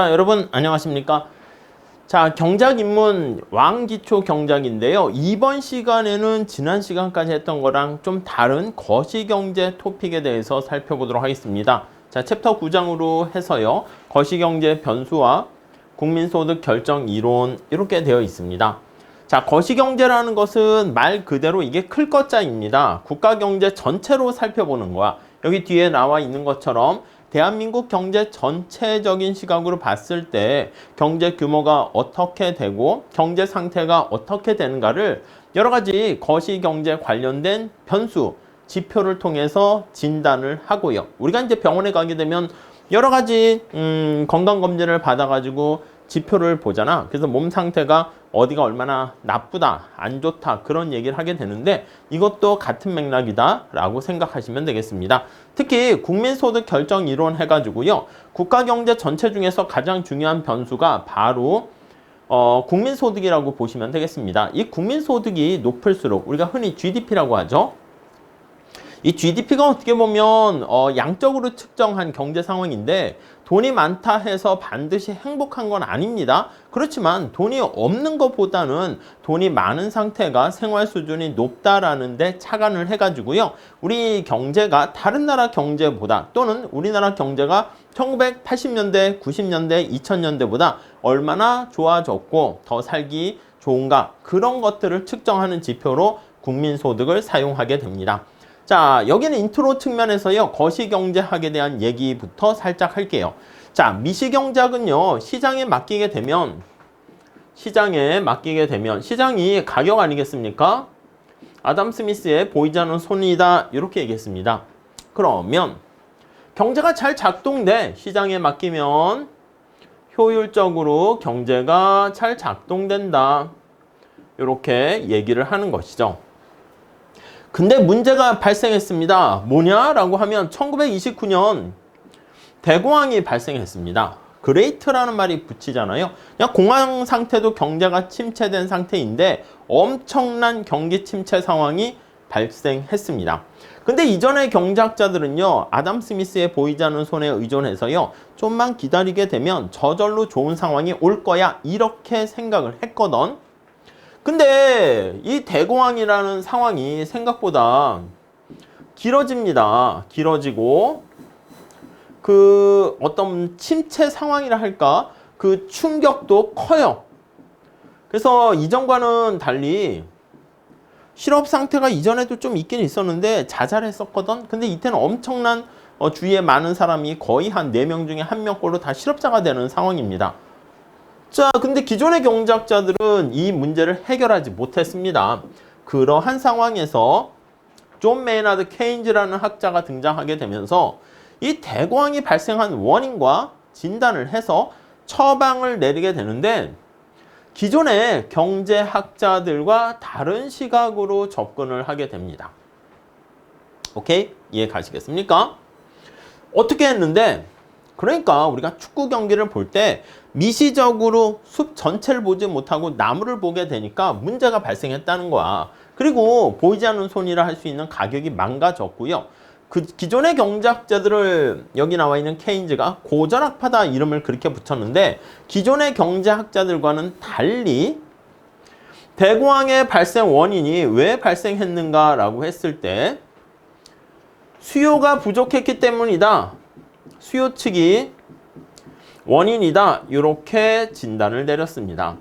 자, 여러분 안녕하십니까? 자, 경작 입문 왕기초 경작인데요. 이번 시간에는 지난 시간까지 했던 거랑 좀 다른 거시경제 토픽에 대해서 살펴보도록 하겠습니다. 자, 챕터 9장으로 해서요. 거시경제 변수와 국민소득 결정 이론 이렇게 되어 있습니다. 자, 거시경제라는 것은 말 그대로 이게 클 것자입니다. 국가경제 전체로 살펴보는 거야. 여기 뒤에 나와 있는 것처럼 대한민국 경제 전체적인 시각으로 봤을 때 경제 규모가 어떻게 되고 경제 상태가 어떻게 되는가를 여러 가지 거시경제 관련된 변수, 지표를 통해서 진단을 하고요. 우리가 이제 병원에 가게 되면 여러 가지 건강검진을 받아가지고 지표를 보잖아. 그래서 몸 상태가 어디가 얼마나 나쁘다, 안 좋다 그런 얘기를 하게 되는데 이것도 같은 맥락이다 라고 생각하시면 되겠습니다. 특히 국민소득 결정 이론 해가지고요. 국가경제 전체 중에서 가장 중요한 변수가 바로 국민소득이라고 보시면 되겠습니다. 이 국민소득이 높을수록 우리가 흔히 GDP라고 하죠. 이 GDP가 어떻게 보면 양적으로 측정한 경제 상황인데 돈이 많다 해서 반드시 행복한 건 아닙니다. 그렇지만 돈이 없는 것보다는 돈이 많은 상태가 생활 수준이 높다라는 데 착안을 해가지고요. 우리 경제가 다른 나라 경제보다 또는 우리나라 경제가 1980년대, 90년대, 2000년대보다 얼마나 좋아졌고 더 살기 좋은가 그런 것들을 측정하는 지표로 국민소득을 사용하게 됩니다. 자, 여기는 인트로 측면에서요. 거시경제학에 대한 얘기부터 살짝 할게요. 자, 미시경제학은요. 시장에 맡기게 되면 시장이 가격 아니겠습니까? 아담 스미스의 보이지 않는 손이다. 이렇게 얘기했습니다. 그러면 경제가 잘 작동돼. 시장에 맡기면 효율적으로 경제가 잘 작동된다. 이렇게 얘기를 하는 것이죠. 근데 문제가 발생했습니다. 뭐냐라고 하면 1929년 대공황이 발생했습니다. 그레이트라는 말이 붙이잖아요. 그냥 공황 상태도 경제가 침체된 상태인데 엄청난 경기 침체 상황이 발생했습니다. 근데 이전의 경제학자들은요. 아담 스미스의 보이지 않는 손에 의존해서요. 좀만 기다리게 되면 저절로 좋은 상황이 올 거야 이렇게 생각을 했거든. 근데 이 대공황이라는 상황이 생각보다 길어집니다. 길어지고 그 어떤 침체 상황이라 할까? 그 충격도 커요. 그래서 이전과는 달리 실업 상태가 이전에도 좀 있긴 있었는데 자잘했었거든. 근데 이때는 엄청난 주위에 많은 사람이 거의 한 4명 중에 1명꼴로 다 실업자가 되는 상황입니다. 자, 근데 기존의 경제학자들은 이 문제를 해결하지 못했습니다. 그러한 상황에서 존 메이나드 케인즈라는 학자가 등장하게 되면서 이 대공황이 발생한 원인과 진단을 해서 처방을 내리게 되는데 기존의 경제학자들과 다른 시각으로 접근을 하게 됩니다. 오케이? 이해 가시겠습니까? 어떻게 했는데 그러니까 우리가 축구 경기를 볼 때 미시적으로 숲 전체를 보지 못하고 나무를 보게 되니까 문제가 발생했다는 거야. 그리고 보이지 않는 손이라 할 수 있는 가격이 망가졌고요. 그 기존의 경제학자들을 여기 나와 있는 케인즈가 고전학파다 이름을 그렇게 붙였는데 기존의 경제학자들과는 달리 대공황의 발생 원인이 왜 발생했는가라고 했을 때 수요가 부족했기 때문이다. 수요 측이 원인이다. 이렇게 진단을 내렸습니다.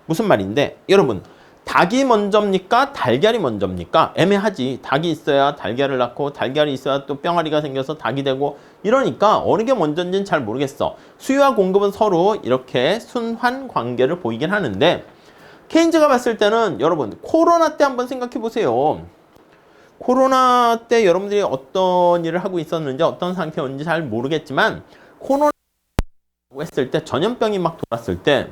무슨 말인데 여러분 닭이 먼저입니까? 달걀이 먼저입니까? 애매하지. 닭이 있어야 달걀을 낳고 달걀이 있어야 또 뿅아리가 생겨서 닭이 되고 이러니까 어느 게 먼저인지는 잘 모르겠어. 수요와 공급은 서로 이렇게 순환 관계를 보이긴 하는데 케인즈가 봤을 때는 여러분 코로나 때 한번 생각해 보세요. 코로나 때 여러분들이 어떤 일을 하고 있었는지 어떤 상태였는지 잘 모르겠지만 코로나라고 했을 때 전염병이 막 돌았을 때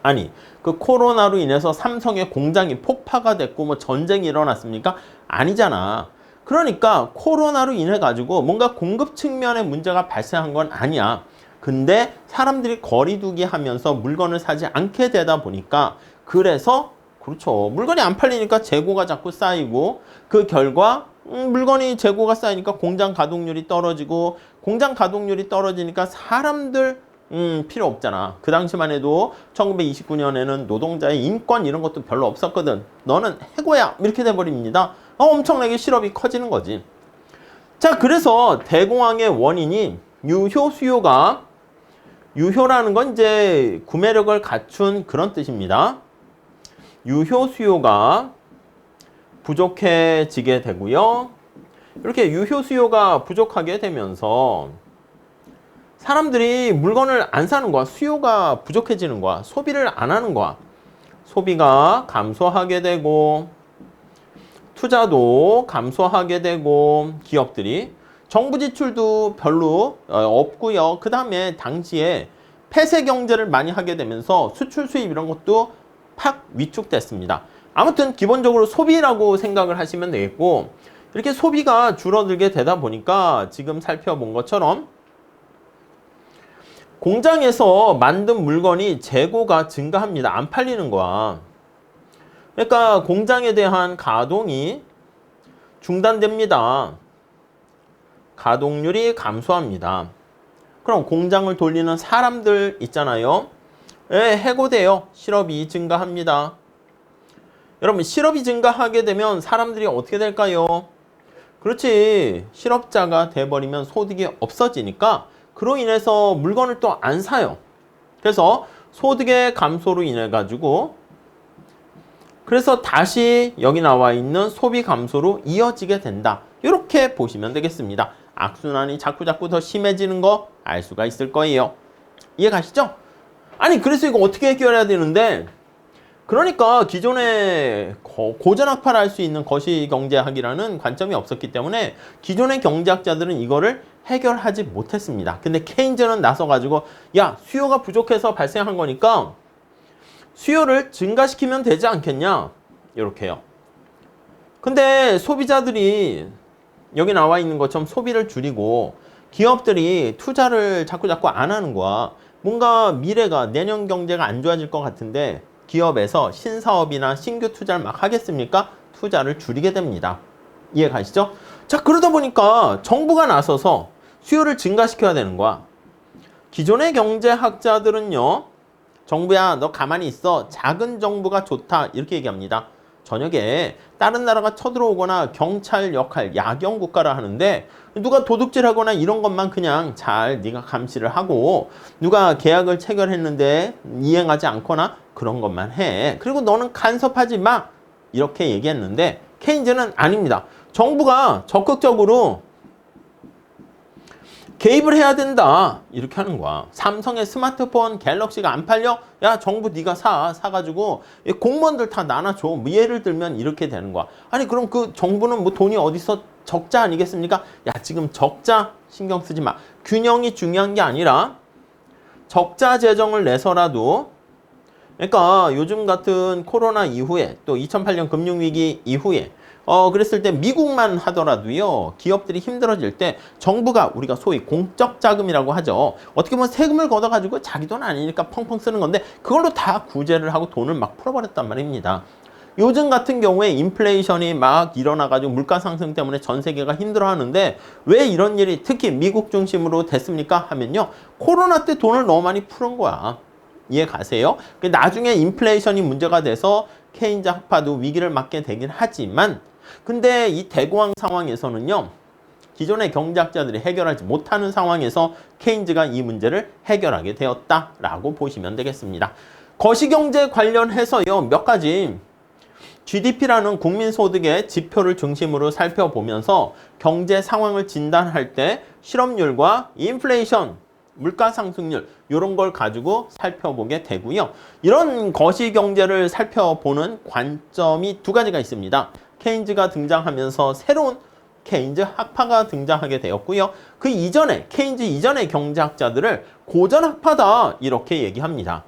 아니 그 코로나로 인해서 삼성의 공장이 폭파가 됐고 뭐 전쟁이 일어났습니까? 아니잖아. 그러니까 코로나로 인해 가지고 뭔가 공급 측면에 문제가 발생한 건 아니야. 근데 사람들이 거리두기 하면서 물건을 사지 않게 되다 보니까 그래서 그렇죠. 물건이 안 팔리니까 재고가 자꾸 쌓이고 그 결과 물건이 재고가 쌓이니까 공장 가동률이 떨어지고 공장 가동률이 떨어지니까 사람들 필요 없잖아. 그 당시만 해도 1929년에는 노동자의 인권 이런 것도 별로 없었거든. 너는 해고야. 이렇게 돼버립니다. 엄청나게 실업이 커지는 거지. 자, 그래서 대공황의 원인이 유효 수요가, 유효라는 건 이제 구매력을 갖춘 그런 뜻입니다. 유효 수요가 부족해지게 되고요. 이렇게 유효 수요가 부족하게 되면서 사람들이 물건을 안 사는 거야. 수요가 부족해지는 거야. 소비를 안 하는 거야. 소비가 감소하게 되고 투자도 감소하게 되고 기업들이 정부 지출도 별로 없고요. 그 다음에 당시에 폐쇄 경제를 많이 하게 되면서 수출 수입 이런 것도 팍 위축됐습니다. 아무튼 기본적으로 소비라고 생각을 하시면 되겠고, 이렇게 소비가 줄어들게 되다 보니까 지금 살펴본 것처럼 공장에서 만든 물건이 재고가 증가합니다. 안 팔리는 거야. 그러니까 공장에 대한 가동이 중단됩니다. 가동률이 감소합니다. 그럼 공장을 돌리는 사람들 있잖아요. 해고돼요. 실업이 증가합니다. 여러분, 실업이 증가하게 되면 사람들이 어떻게 될까요? 그렇지. 실업자가 돼버리면 소득이 없어지니까 그로 인해서 물건을 또 안 사요. 그래서 소득의 감소로 인해 가지고 그래서 다시 여기 나와 있는 소비 감소로 이어지게 된다. 이렇게 보시면 되겠습니다. 악순환이 자꾸자꾸 더 심해지는 거 알 수가 있을 거예요. 이해 가시죠? 아니, 그래서 이거 어떻게 해결해야 되는데, 그러니까 기존에 고전학파를 할 수 있는 거시경제학이라는 관점이 없었기 때문에 기존의 경제학자들은 이거를 해결하지 못했습니다. 근데 케인즈는 나서가지고 야, 수요가 부족해서 발생한 거니까 수요를 증가시키면 되지 않겠냐? 이렇게요. 근데 소비자들이 여기 나와 있는 것처럼 소비를 줄이고 기업들이 투자를 자꾸 안 하는 거야. 뭔가 미래가, 내년 경제가 안 좋아질 것 같은데 기업에서 신사업이나 신규 투자를 막 하겠습니까? 투자를 줄이게 됩니다. 이해 가시죠? 자, 그러다 보니까 정부가 나서서 수요를 증가시켜야 되는 거야. 기존의 경제학자들은요, 정부야, 너 가만히 있어. 작은 정부가 좋다. 이렇게 얘기합니다. 저녁에 다른 나라가 쳐들어오거나 경찰 역할, 야경 국가라 하는데 누가 도둑질하거나 이런 것만 그냥 잘 네가 감시를 하고 누가 계약을 체결했는데 이행하지 않거나 그런 것만 해. 그리고 너는 간섭하지 마. 이렇게 얘기했는데 케인즈는 아닙니다. 정부가 적극적으로 개입을 해야 된다. 이렇게 하는 거야. 삼성의 스마트폰 갤럭시가 안 팔려? 야, 정부 네가 사가지고 공무원들 다 나눠줘. 뭐 예를 들면 이렇게 되는 거야. 아니, 그럼 그 정부는 뭐 돈이 어디서 적자 아니겠습니까? 야, 지금 적자 신경 쓰지 마. 균형이 중요한 게 아니라 적자 재정을 내서라도, 그러니까 요즘 같은 코로나 이후에 또 2008년 금융위기 이후에 그랬을 때 미국만 하더라도요, 기업들이 힘들어질 때 정부가 우리가 소위 공적 자금이라고 하죠. 어떻게 보면 세금을 걷어가지고 자기 돈 아니니까 펑펑 쓰는 건데 그걸로 다 구제를 하고 돈을 막 풀어버렸단 말입니다. 요즘 같은 경우에 인플레이션이 막 일어나가지고 물가 상승 때문에 전 세계가 힘들어하는데 왜 이런 일이 특히 미국 중심으로 됐습니까? 하면요, 코로나 때 돈을 너무 많이 푸는 거야. 이해 가세요? 나중에 인플레이션이 문제가 돼서 케인즈 학파도 위기를 맞게 되긴 하지만, 근데 이 대공황 상황에서는요, 기존의 경제학자들이 해결하지 못하는 상황에서 케인즈가 이 문제를 해결하게 되었다라고 보시면 되겠습니다. 거시경제 관련해서요, 몇 가지 GDP라는 국민소득의 지표를 중심으로 살펴보면서 경제 상황을 진단할 때 실업률과 인플레이션, 물가 상승률 이런 걸 가지고 살펴보게 되고요. 이런 거시경제를 살펴보는 관점이 두 가지가 있습니다. 케인즈가 등장하면서 새로운 케인즈 학파가 등장하게 되었고요. 그 이전에, 케인즈 이전의 경제학자들을 고전학파다 이렇게 얘기합니다.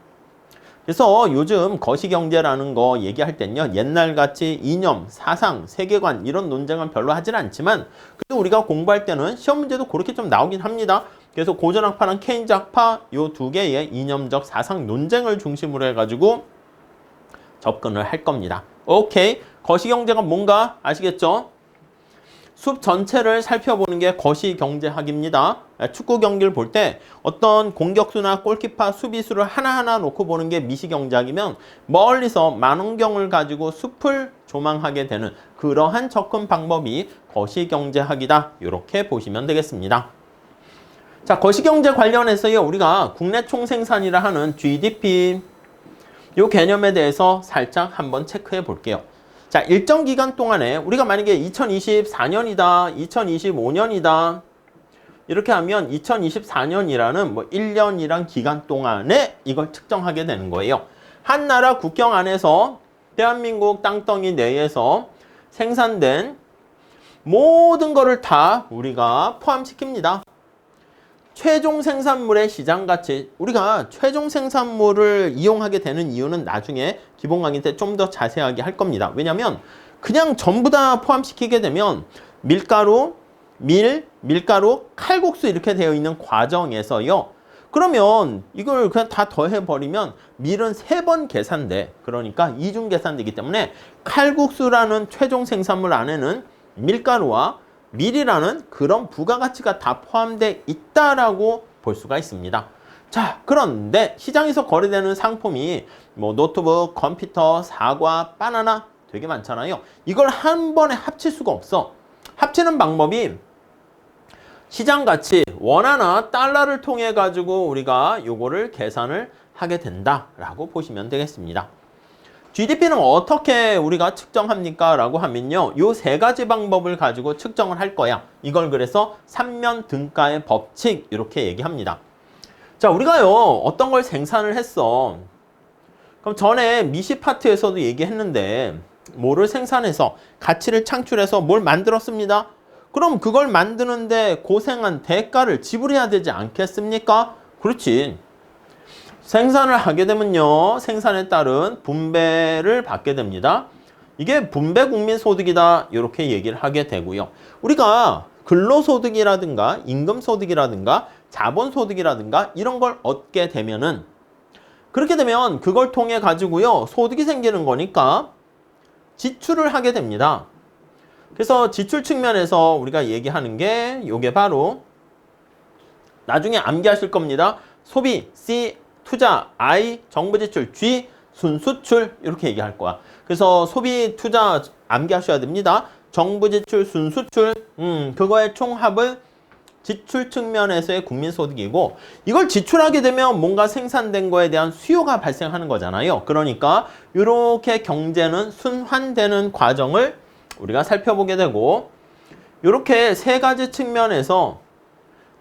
그래서 요즘 거시경제라는 거 얘기할 땐요, 옛날같이 이념, 사상, 세계관 이런 논쟁은 별로 하진 않지만 그래도 우리가 공부할 때는 시험 문제도 그렇게 좀 나오긴 합니다. 그래서 고전학파랑 케인즈 학파 요 두 개의 이념적 사상 논쟁을 중심으로 해가지고 접근을 할 겁니다. 오케이. 거시경제가 뭔가 아시겠죠? 숲 전체를 살펴보는 게 거시경제학입니다. 축구 경기를 볼 때 어떤 공격수나 골키퍼, 수비수를 하나하나 놓고 보는 게 미시경제학이면 멀리서 망원경을 가지고 숲을 조망하게 되는 그러한 접근 방법이 거시경제학이다. 이렇게 보시면 되겠습니다. 자, 거시경제 관련해서요, 우리가 국내 총생산이라 하는 GDP 이 개념에 대해서 살짝 한번 체크해 볼게요. 자, 일정 기간 동안에 우리가 만약에 2024년이다, 2025년이다 이렇게 하면 2024년이라는 뭐 1년이란 기간 동안에 이걸 측정하게 되는 거예요. 한 나라 국경 안에서 대한민국 땅덩이 내에서 생산된 모든 거를 다 우리가 포함시킵니다. 최종 생산물의 시장 가치, 우리가 최종 생산물을 이용하게 되는 이유는 나중에 기본 강의 때 좀 더 자세하게 할 겁니다. 왜냐면 그냥 전부 다 포함시키게 되면 밀가루, 밀가루, 칼국수 이렇게 되어 있는 과정에서요. 그러면 이걸 그냥 다 더해버리면 밀은 3번 계산돼. 그러니까 이중 계산되기 때문에 칼국수라는 최종 생산물 안에는 밀가루와 밀이라는 그런 부가가치가 다 포함되어 있다라고 볼 수가 있습니다. 자, 그런데 시장에서 거래되는 상품이 뭐 노트북, 컴퓨터, 사과, 바나나 되게 많잖아요. 이걸 한 번에 합칠 수가 없어. 합치는 방법이 시장 가치, 원화나 달러를 통해 가지고 우리가 요거를 계산을 하게 된다라고 보시면 되겠습니다. GDP는 어떻게 우리가 측정합니까? 라고 하면요. 요 3가지 방법을 가지고 측정을 할 거야. 이걸 그래서 3면 등가의 법칙 이렇게 얘기합니다. 자, 우리가요. 어떤 걸 생산을 했어. 그럼 전에 미시 파트에서도 얘기했는데 뭐를 생산해서 가치를 창출해서 뭘 만들었습니다. 그럼 그걸 만드는데 고생한 대가를 지불해야 되지 않겠습니까? 그렇지. 생산을 하게 되면요. 생산에 따른 분배를 받게 됩니다. 이게 분배 국민소득이다. 이렇게 얘기를 하게 되고요. 우리가 근로소득이라든가 임금소득이라든가 자본소득이라든가 이런 걸 얻게 되면은 그렇게 되면 그걸 통해 가지고요. 소득이 생기는 거니까 지출을 하게 됩니다. 그래서 지출 측면에서 우리가 얘기하는 게 이게 바로 나중에 암기하실 겁니다. 소비, C, 투자, I, 정부 지출, G, 순수출 이렇게 얘기할 거야. 그래서 소비, 투자 암기하셔야 됩니다. 정부 지출, 순수출 그거의 총합을 지출 측면에서의 국민소득이고 이걸 지출하게 되면 뭔가 생산된 거에 대한 수요가 발생하는 거잖아요. 그러니까 이렇게 경제는 순환되는 과정을 우리가 살펴보게 되고 이렇게 3가지 측면에서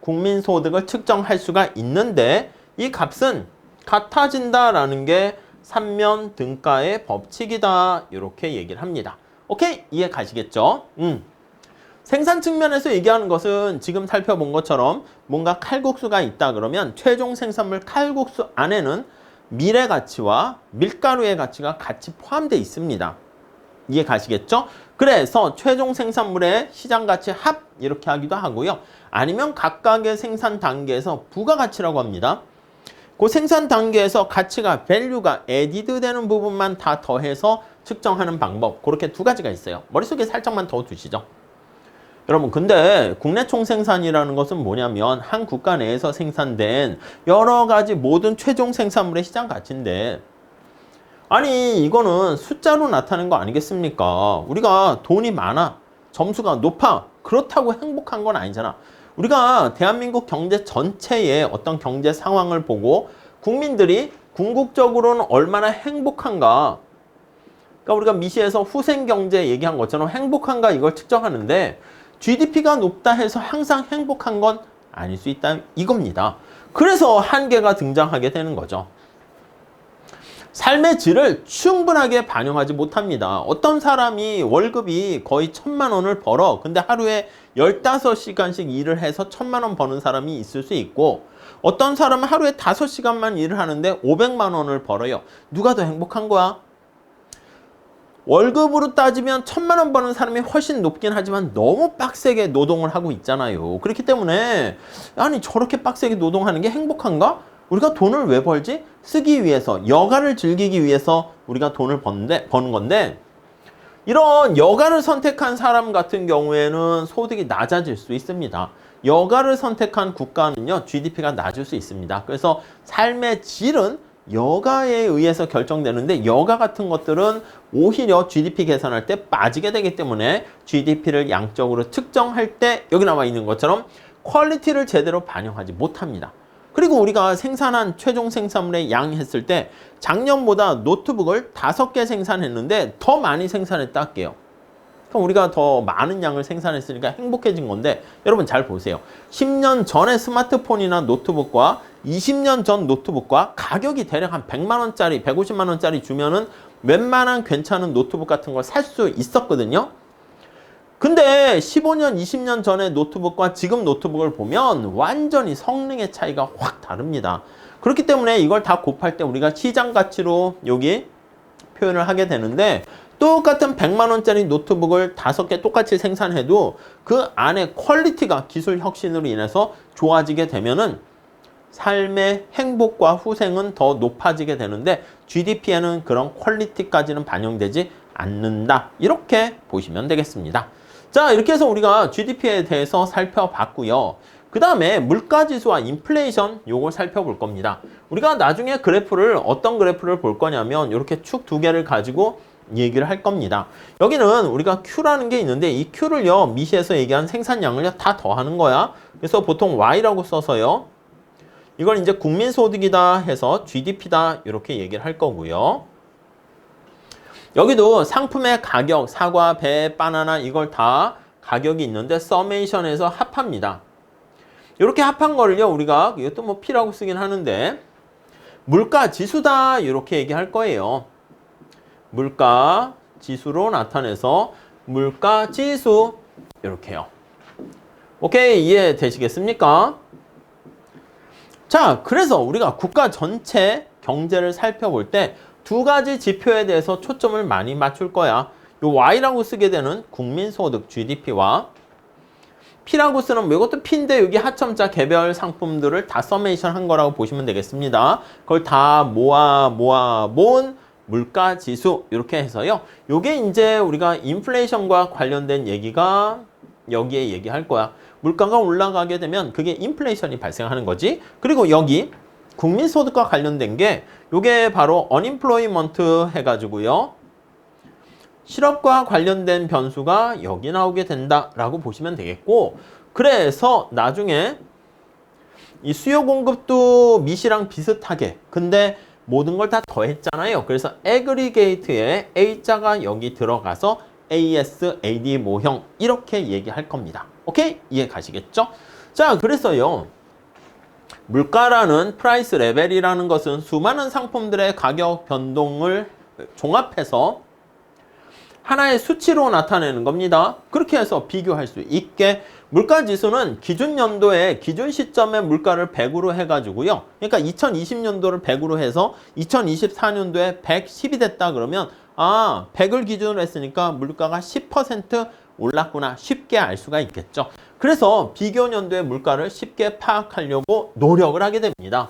국민소득을 측정할 수가 있는데 이 값은 같아진다라는 게 3면 등가의 법칙이다. 이렇게 얘기를 합니다. 오케이? 이해 가시겠죠? 생산 측면에서 얘기하는 것은 지금 살펴본 것처럼 뭔가 칼국수가 있다 그러면 최종 생산물 칼국수 안에는 밀의 가치와 밀가루의 가치가 같이 포함되어 있습니다. 이해 가시겠죠? 그래서 최종 생산물의 시장 가치 합 이렇게 하기도 하고요. 아니면 각각의 생산 단계에서 부가가치라고 합니다. 그 생산 단계에서 가치가 밸류가 에디드 되는 부분만 다 더해서 측정하는 방법 그렇게 2가지가 있어요. 머릿속에 살짝만 더 두시죠. 여러분 근데 국내 총생산이라는 것은 뭐냐면 한 국가 내에서 생산된 여러 가지 모든 최종 생산물의 시장 가치인데 아니 이거는 숫자로 나타낸 거 아니겠습니까? 우리가 돈이 많아 점수가 높아 그렇다고 행복한 건 아니잖아. 우리가 대한민국 경제 전체의 어떤 경제 상황을 보고 국민들이 궁극적으로는 얼마나 행복한가 그러니까 우리가 미시에서 후생경제 얘기한 것처럼 행복한가 이걸 측정하는데 GDP가 높다 해서 항상 행복한 건 아닐 수 있다 이겁니다. 그래서 한계가 등장하게 되는 거죠. 삶의 질을 충분하게 반영하지 못합니다. 어떤 사람이 월급이 거의 1,000만 원을 벌어. 근데 하루에 15시간씩 일을 해서 1,000만 원 버는 사람이 있을 수 있고 어떤 사람은 하루에 5시간만 일을 하는데 500만 원을 벌어요. 누가 더 행복한 거야? 월급으로 따지면 1,000만 원 버는 사람이 훨씬 높긴 하지만 너무 빡세게 노동을 하고 있잖아요. 그렇기 때문에 아니 저렇게 빡세게 노동하는 게 행복한가? 우리가 돈을 왜 벌지? 쓰기 위해서, 여가를 즐기기 위해서 우리가 돈을 버는 건데 이런 여가를 선택한 사람 같은 경우에는 소득이 낮아질 수 있습니다. 여가를 선택한 국가는요, GDP가 낮을 수 있습니다. 그래서 삶의 질은 여가에 의해서 결정되는데 여가 같은 것들은 오히려 GDP 계산할 때 빠지게 되기 때문에 GDP를 양적으로 측정할 때 여기 나와 있는 것처럼 퀄리티를 제대로 반영하지 못합니다. 그리고 우리가 생산한 최종 생산물의 양 했을 때 작년보다 노트북을 5개 생산했는데 더 많이 생산했다 할게요. 그럼 우리가 더 많은 양을 생산했으니까 행복해진 건데 여러분 잘 보세요. 10년 전의 스마트폰이나 노트북과 20년 전 노트북과 가격이 대략 한 100만 원짜리, 150만 원짜리 주면은 웬만한 괜찮은 노트북 같은 걸 살 수 있었거든요. 근데 15년, 20년 전의 노트북과 지금 노트북을 보면 완전히 성능의 차이가 확 다릅니다. 그렇기 때문에 이걸 다 곱할 때 우리가 시장 가치로 여기 표현을 하게 되는데 똑같은 100만 원짜리 노트북을 5개 똑같이 생산해도 그 안에 퀄리티가 기술 혁신으로 인해서 좋아지게 되면은 삶의 행복과 후생은 더 높아지게 되는데 GDP에는 그런 퀄리티까지는 반영되지 않는다. 이렇게 보시면 되겠습니다. 자, 이렇게 해서 우리가 GDP에 대해서 살펴봤고요. 그 다음에 물가지수와 인플레이션 요걸 살펴볼 겁니다. 우리가 나중에 그래프를 어떤 그래프를 볼 거냐면 이렇게 축 2개를 가지고 얘기를 할 겁니다. 여기는 우리가 Q라는 게 있는데 이 Q를요 미시에서 얘기한 생산량을요 다 더하는 거야. 그래서 보통 Y라고 써서요 이걸 이제 국민소득이다 해서 GDP다 이렇게 얘기를 할 거고요. 여기도 상품의 가격, 사과, 배, 바나나 이걸 다 가격이 있는데 서메이션에서 합합니다. 이렇게 합한 거를요 우리가 이것도 뭐 P라고 쓰긴 하는데 물가 지수다 이렇게 얘기할 거예요. 물가 지수로 나타내서 물가 지수 이렇게요. 오케이, 이해되시겠습니까? 자, 그래서 우리가 국가 전체 경제를 살펴볼 때 2가지 지표에 대해서 초점을 많이 맞출 거야. 요 Y라고 쓰게 되는 국민소득 GDP와 P라고 쓰는 이것도 P인데 여기 하첨자 개별 상품들을 다 서메이션 한 거라고 보시면 되겠습니다. 그걸 다 모은 물가지수 이렇게 해서요. 요게 이제 우리가 인플레이션과 관련된 얘기가 여기에 얘기할 거야. 물가가 올라가게 되면 그게 인플레이션이 발생하는 거지. 그리고 여기 국민소득과 관련된 게 요게 바로 unemployment 해가지고요. 실업과 관련된 변수가 여기 나오게 된다라고 보시면 되겠고 그래서 나중에 이 수요 공급도 미시랑 비슷하게 근데 모든 걸 다 더했잖아요. 그래서 aggregate에 A자가 여기 들어가서 AS, AD 모형 이렇게 얘기할 겁니다. 오케이? 이해 가시겠죠? 자, 그래서요. 물가라는 프라이스 레벨이라는 것은 수많은 상품들의 가격 변동을 종합해서 하나의 수치로 나타내는 겁니다. 그렇게 해서 비교할 수 있게 물가지수는 기준 연도에 기준 시점의 물가를 100으로 해가지고요. 그러니까 2020년도를 100으로 해서 2024년도에 110이 됐다 그러면 100을 기준으로 했으니까 물가가 10% 올랐구나 쉽게 알 수가 있겠죠. 그래서 비교 연도의 물가를 쉽게 파악하려고 노력을 하게 됩니다.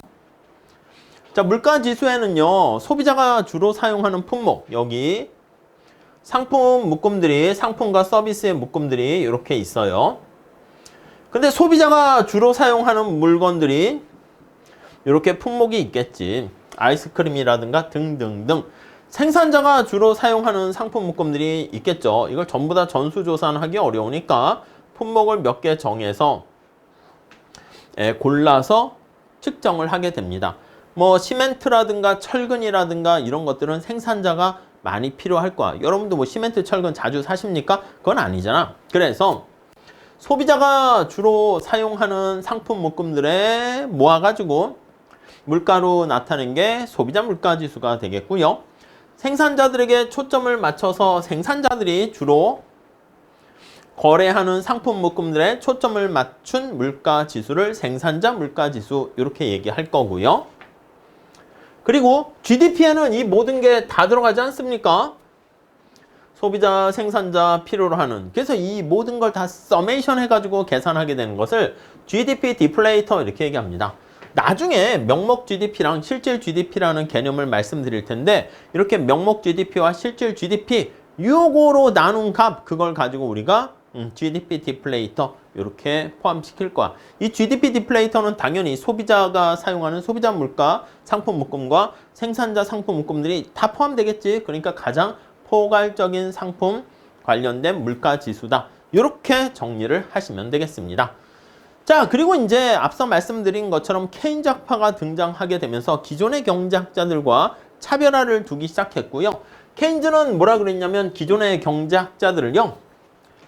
자, 물가지수에는요. 소비자가 주로 사용하는 품목 여기 상품 묶음들이 상품과 서비스의 묶음들이 이렇게 있어요. 근데 소비자가 주로 사용하는 물건들이 이렇게 품목이 있겠지. 아이스크림이라든가 등등등. 생산자가 주로 사용하는 상품 묶음들이 있겠죠. 이걸 전부 다 전수조사하기 어려우니까 품목을 몇 개 정해서 골라서 측정을 하게 됩니다. 뭐 시멘트라든가 철근이라든가 이런 것들은 생산자가 많이 필요할 거야. 여러분도 뭐 시멘트, 철근 자주 사십니까? 그건 아니잖아. 그래서 소비자가 주로 사용하는 상품 묶음들에 모아가지고 물가로 나타낸 게 소비자 물가지수가 되겠고요. 생산자들에게 초점을 맞춰서 생산자들이 주로 거래하는 상품 묶음들에 초점을 맞춘 물가지수를 생산자 물가지수 이렇게 얘기할 거고요. 그리고 GDP에는 이 모든 게 다 들어가지 않습니까? 소비자, 생산자 필요로 하는. 그래서 이 모든 걸 다 서메이션 해가지고 계산하게 되는 것을 GDP 디플레이터 이렇게 얘기합니다. 나중에 명목 GDP랑 실질 GDP라는 개념을 말씀드릴 텐데 이렇게 명목 GDP와 실질 GDP 요거로 나눈 값 그걸 가지고 우리가 GDP 디플레이터 이렇게 포함시킬 거야. 이 GDP 디플레이터는 당연히 소비자가 사용하는 소비자 물가 상품 묶음과 생산자 상품 묶음들이 다 포함되겠지. 그러니까 가장 포괄적인 상품 관련된 물가 지수다. 이렇게 정리를 하시면 되겠습니다. 자, 그리고 이제 앞서 말씀드린 것처럼 케인즈학파가 등장하게 되면서 기존의 경제학자들과 차별화를 두기 시작했고요. 케인즈는 뭐라 그랬냐면 기존의 경제학자들을요,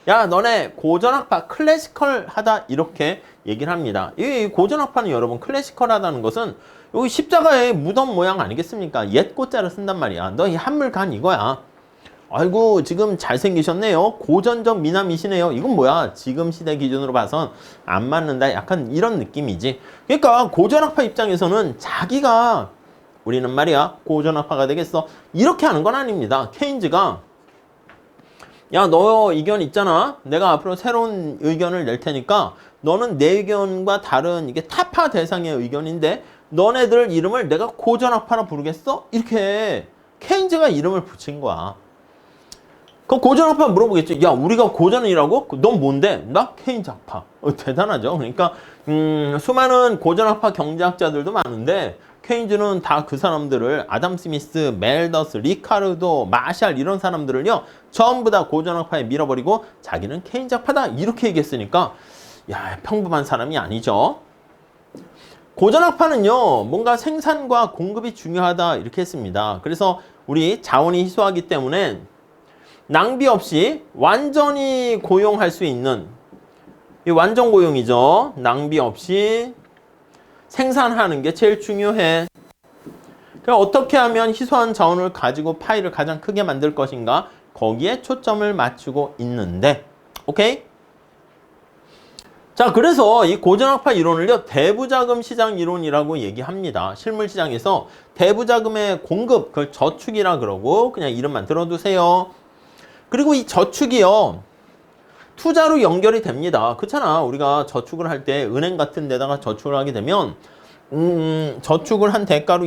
야, 너네 고전학파 클래시컬하다 이렇게 얘기를 합니다. 이 고전학파는 여러분 클래시컬하다는 것은 여기 십자가의 무덤 모양 아니겠습니까? 옛 꽃자를 쓴단 말이야. 너 이 한물간 이거야. 아이고 지금 잘생기셨네요. 고전적 미남이시네요. 이건 뭐야? 지금 시대 기준으로 봐선 안 맞는다. 약간 이런 느낌이지. 그러니까 고전학파 입장에서는 자기가 우리는 말이야 고전학파가 되겠어. 이렇게 하는 건 아닙니다. 케인즈가 야, 너 의견 있잖아. 내가 앞으로 새로운 의견을 낼 테니까 너는 내 의견과 다른 이게 타파 대상의 의견인데 너네들 이름을 내가 고전학파라 부르겠어? 이렇게 케인즈가 이름을 붙인 거야. 그 고전학파 물어보겠지. 야, 우리가 고전이라고? 넌 뭔데? 나 케인즈학파. 대단하죠. 그러니까 수많은 고전학파 경제학자들도 많은데 케인즈는 다 그 사람들을 아담 스미스, 멜더스, 리카르도, 마샬 이런 사람들을요 전부 다 고전학파에 밀어버리고 자기는 케인즈학파다 이렇게 얘기했으니까 야, 평범한 사람이 아니죠. 고전학파는요 뭔가 생산과 공급이 중요하다 이렇게 했습니다. 그래서 우리 자원이 희소하기 때문에 낭비 없이 완전히 고용할 수 있는 이 완전 고용이죠. 낭비 없이 생산하는 게 제일 중요해. 그럼 어떻게 하면 희소한 자원을 가지고 파이를 가장 크게 만들 것인가? 거기에 초점을 맞추고 있는데, 오케이? 자, 그래서 이 고전학파 이론을요, 대부자금 시장 이론이라고 얘기합니다. 실물 시장에서 대부자금의 공급, 그걸 저축이라 그러고 그냥 이름만 들어두세요. 그리고 이 저축이요, 투자로 연결이 됩니다. 그렇잖아. 우리가 저축을 할 때 은행 같은 데다가 저축을 하게 되면 저축을 한 대가로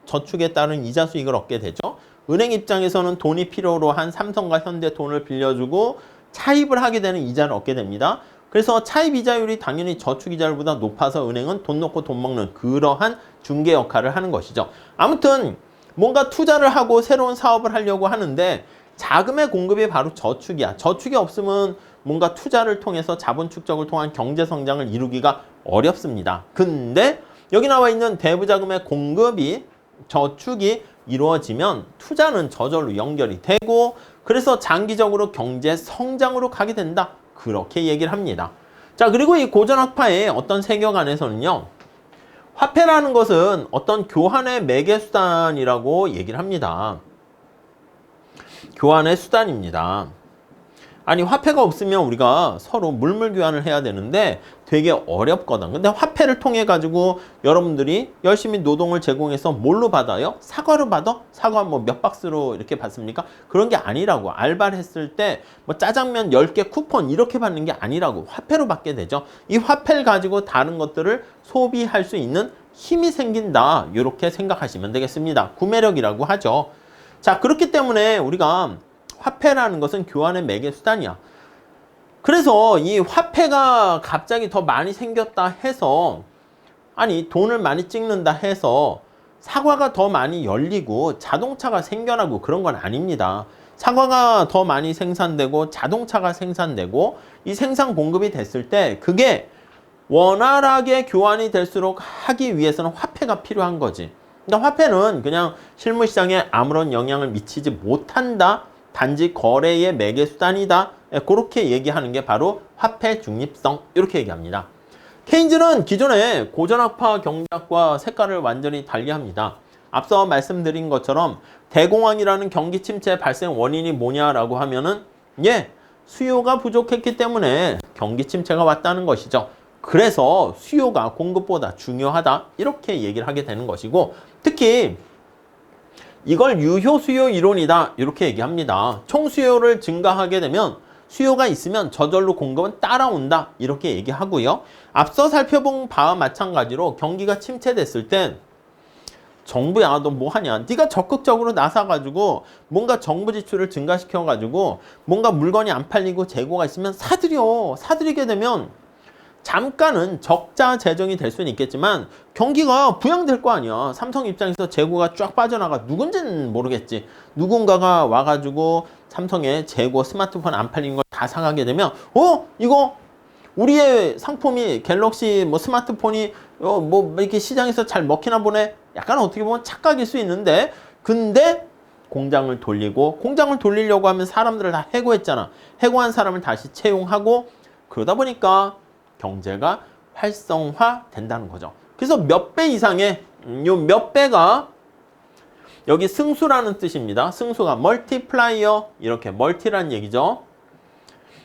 저축에 따른 이자 수익을 얻게 되죠. 은행 입장에서는 돈이 필요로 한 삼성과 현대 돈을 빌려주고 차입을 하게 되는 이자를 얻게 됩니다. 그래서 차입 이자율이 당연히 저축 이자율보다 높아서 은행은 돈 넣고 돈 먹는 그러한 중개 역할을 하는 것이죠. 아무튼 뭔가 투자를 하고 새로운 사업을 하려고 하는데 자금의 공급이 바로 저축이야. 저축이 없으면 뭔가 투자를 통해서 자본 축적을 통한 경제 성장을 이루기가 어렵습니다. 근데 여기 나와 있는 대부자금의 공급이 저축이 이루어지면 투자는 저절로 연결이 되고 그래서 장기적으로 경제 성장으로 가게 된다. 그렇게 얘기를 합니다. 자, 그리고 이 고전학파의 어떤 세계관에서는요. 화폐라는 것은 어떤 교환의 매개 수단이라고 얘기를 합니다. 교환의 수단입니다. 아니 화폐가 없으면 우리가 서로 물물 교환을 해야 되는데 되게 어렵거든. 근데 화폐를 통해 가지고 여러분들이 열심히 노동을 제공해서 뭘로 받아요? 사과로 받아? 사과 뭐 몇 박스로 이렇게 받습니까? 그런 게 아니라고. 알바를 했을 때 뭐 짜장면 10개 쿠폰 이렇게 받는 게 아니라고. 화폐로 받게 되죠. 이 화폐를 가지고 다른 것들을 소비할 수 있는 힘이 생긴다. 이렇게 생각하시면 되겠습니다. 구매력이라고 하죠. 자, 그렇기 때문에 우리가 화폐라는 것은 교환의 매개 수단이야. 그래서 이 화폐가 갑자기 더 많이 생겼다 해서 아니 돈을 많이 찍는다 해서 사과가 더 많이 열리고 자동차가 생겨나고 그런 건 아닙니다. 사과가 더 많이 생산되고 자동차가 생산되고 이 생산 공급이 됐을 때 그게 원활하게 교환이 될수록 하기 위해서는 화폐가 필요한 거지. 그러니까 화폐는 그냥 실물시장에 아무런 영향을 미치지 못한다. 단지 거래의 매개 수단이다. 그렇게 얘기하는 게 바로 화폐 중립성 이렇게 얘기합니다. 케인즈는 기존의 고전학파 경제학과 색깔을 완전히 달리합니다. 앞서 말씀드린 것처럼 대공황이라는 경기 침체 발생 원인이 뭐냐라고 하면은 수요가 부족했기 때문에 경기 침체가 왔다는 것이죠. 그래서 수요가 공급보다 중요하다 이렇게 얘기를 하게 되는 것이고 특히 이걸 유효 수요 이론이다 이렇게 얘기합니다. 총 수요를 증가하게 되면 수요가 있으면 저절로 공급은 따라온다 이렇게 얘기하고요. 앞서 살펴본 바와 마찬가지로 경기가 침체됐을 땐 정부야 너 뭐하냐? 네가 적극적으로 나서가지고 뭔가 정부 지출을 증가시켜가지고 뭔가 물건이 안 팔리고 재고가 있으면 사들이게 되면 잠깐은 적자 재정이 될 수는 있겠지만 경기가 부양될 거 아니야. 삼성 입장에서 재고가 쫙 빠져나가 누군지는 모르겠지. 누군가가 와가지고 삼성의 재고 스마트폰 안 팔린 걸 다 사가게 되면 이거 우리의 상품이 갤럭시 뭐 스마트폰이 뭐 이렇게 시장에서 잘 먹히나 보네. 약간 어떻게 보면 착각일 수 있는데 근데 공장을 돌리려고 하면 사람들을 다 해고했잖아. 해고한 사람을 다시 채용하고 그러다 보니까 경제가 활성화 된다는 거죠. 그래서 몇 배 이상의 요 몇 배가 여기 승수라는 뜻입니다. 승수가 멀티플라이어 이렇게 멀티라는 얘기죠.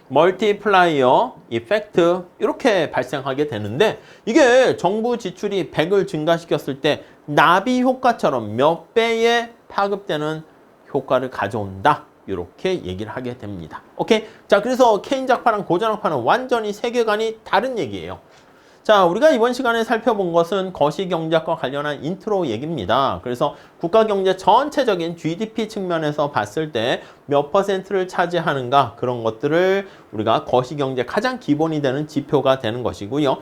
멀티플라이어 이펙트 이렇게 발생하게 되는데 이게 정부 지출이 100을 증가시켰을 때 나비 효과처럼 몇 배의 파급되는 효과를 가져온다. 이렇게 얘기를 하게 됩니다. 오케이? 자, 그래서 케인작파랑 고전학파는 완전히 세계관이 다른 얘기예요. 자, 우리가 이번 시간에 살펴본 것은 거시경제학과 관련한 인트로 얘기입니다. 그래서 국가경제 전체적인 GDP 측면에서 봤을 때 몇 퍼센트를 차지하는가 그런 것들을 우리가 거시경제 가장 기본이 되는 지표가 되는 것이고요.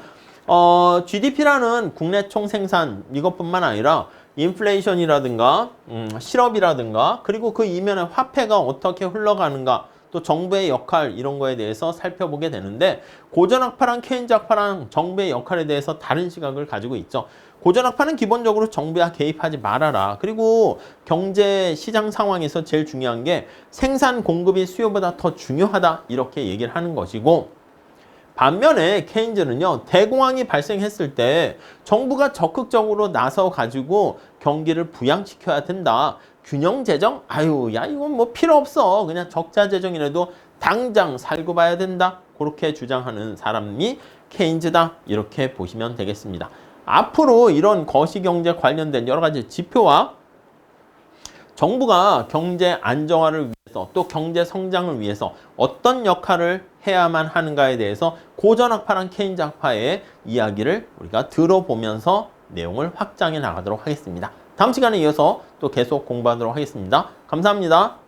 GDP라는 국내 총생산 이것뿐만 아니라 인플레이션이라든가 실업이라든가 그리고 그 이면에 화폐가 어떻게 흘러가는가 또 정부의 역할 이런 거에 대해서 살펴보게 되는데 고전학파랑 케인즈학파랑 정부의 역할에 대해서 다른 시각을 가지고 있죠. 고전학파는 기본적으로 정부야 개입하지 말아라. 그리고 경제 시장 상황에서 제일 중요한 게 생산 공급이 수요보다 더 중요하다 이렇게 얘기를 하는 것이고 반면에 케인즈는요. 대공황이 발생했을 때 정부가 적극적으로 나서 가지고 경기를 부양시켜야 된다. 균형 재정? 야 이건 뭐 필요 없어. 그냥 적자 재정이라도 당장 살고 봐야 된다. 그렇게 주장하는 사람이 케인즈다. 이렇게 보시면 되겠습니다. 앞으로 이런 거시경제 관련된 여러 가지 지표와 정부가 경제 안정화를 위해서 또 경제 성장을 위해서 어떤 역할을 해야만 하는가에 대해서 고전학파랑 케인즈학파의 이야기를 우리가 들어보면서 내용을 확장해 나가도록 하겠습니다. 다음 시간에 이어서 또 계속 공부하도록 하겠습니다. 감사합니다.